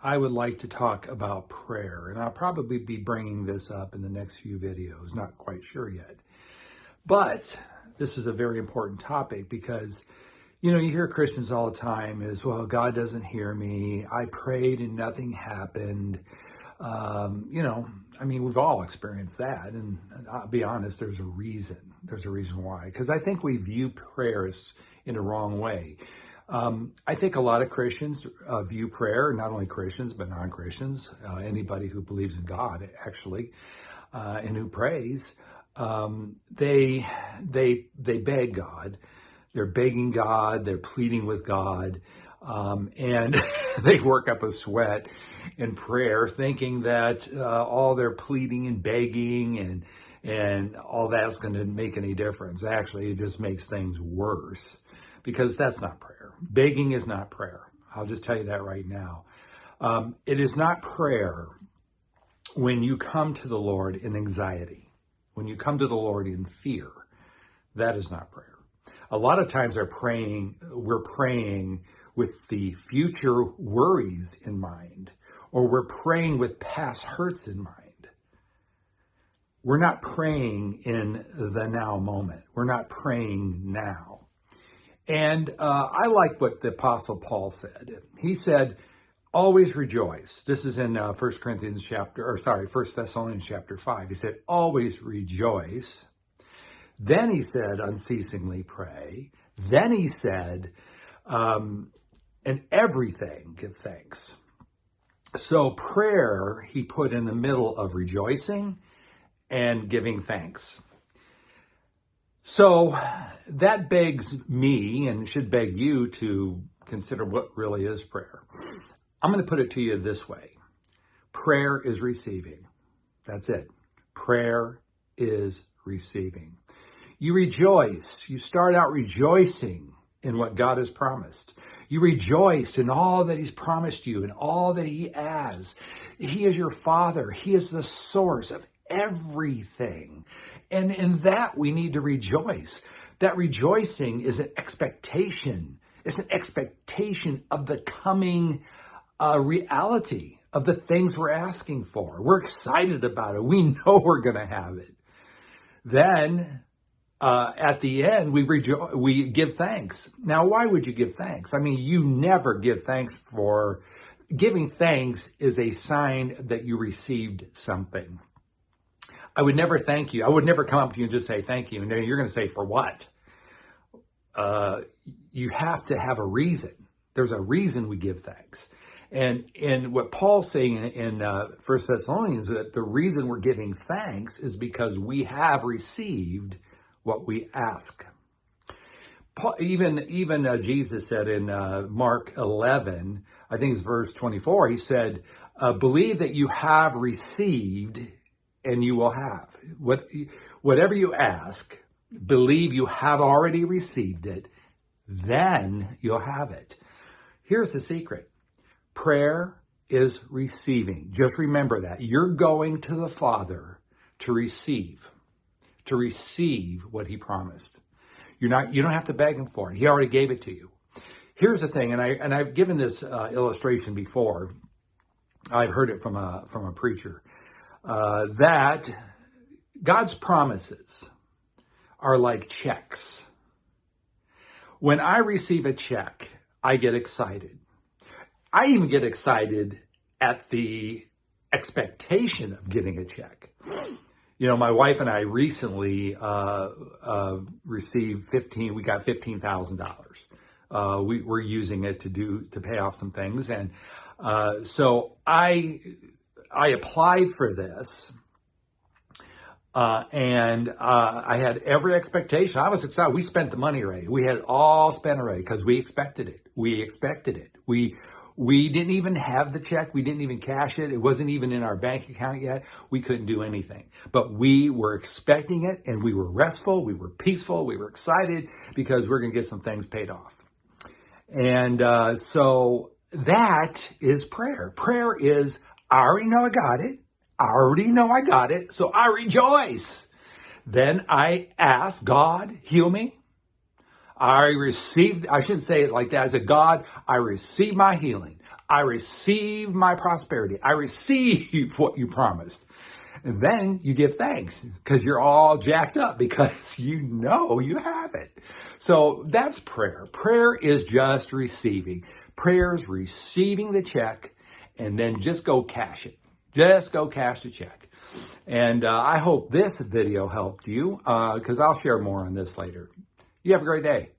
I would like to talk about prayer, and I'll probably be bringing this up in the next few videos, not quite sure yet. But this is a very important topic because, you hear Christians all the time is, well, God doesn't hear me. I prayed and nothing happened. We've all experienced that. And I'll be honest, there's a reason. There's a reason why. Because I think we view prayers in a wrong way. I think a lot of Christians view prayer, not only Christians, but non-Christians, anybody who believes in God, actually, and who prays, they beg God. They're begging God. They're pleading with God. And they work up a sweat in prayer, thinking that all their pleading and begging and all that's going to make any difference. Actually, it just makes things worse, because that's not prayer. Begging is not prayer. I'll just tell you that right now. It is not prayer when you come to the Lord in anxiety, when you come to the Lord in fear. That is not prayer. A lot of times we're praying with the future worries in mind, or we're praying with past hurts in mind. We're not praying in the now moment. We're not praying now. And I like what the Apostle Paul said. He said, always rejoice. This is in 1 Thessalonians chapter 5. He said, always rejoice. Then he said, unceasingly pray. Then he said, in everything give thanks. So prayer, he put in the middle of rejoicing and giving thanks. So that begs me, and should beg you, to consider what really is prayer. I'm going to put it to you this way. Prayer is receiving. That's it. Prayer is receiving. You rejoice. You start out rejoicing in what God has promised. You rejoice in all that he's promised you and all that he has. He is your Father. He is the source of everything. And in that we need to rejoice. That rejoicing is an expectation. It's an expectation of the coming reality of the things we're asking for. We're excited about it. We know we're going to have it. Then at the end, we give thanks. Now, why would you give thanks? You never give thanks for... Giving thanks is a sign that you received something. I would never thank you. I would never come up to you and just say thank you. And then you're going to say, for what? You have to have a reason. There's a reason we give thanks. And what Paul's saying in 1 Thessalonians, that the reason we're giving thanks is because we have received what we ask. Even Jesus said in Mark 11, I think it's verse 24, he said, believe that you have received and you will have. Whatever you ask, believe you have already received it, then you'll have it. Here's the secret. Prayer is receiving. Just remember that. You're going to the Father to receive what he promised. You don't have to beg him for it. He already gave it to you. Here's the thing, and I've given this illustration before. I've heard it from a preacher. That God's promises are like checks. When I receive a check, I get excited. I even get excited at the expectation of getting a check. My wife and I recently received we got $15,000. We're using it to pay off some things. And so I applied for this, and I had every expectation. I was excited. We spent the money already. We had all spent already because we expected it. We didn't even have the check. We didn't even cash it. It wasn't even in our bank account yet. We couldn't do anything. But we were expecting it, and we were restful. We were peaceful. We were excited because we're going to get some things paid off. And so that is prayer. Prayer is, I already know I got it. I already know I got it. So I rejoice. Then I ask God, heal me. I shouldn't say it like that. I said, God, I receive my healing. I receive my prosperity. I receive what you promised. And then you give thanks because you're all jacked up because you know you have it. So that's prayer. Prayer is just receiving. Prayer is receiving the check and then just go cash it. Just go cash the check. And I hope this video helped you because I'll share more on this later. You have a great day.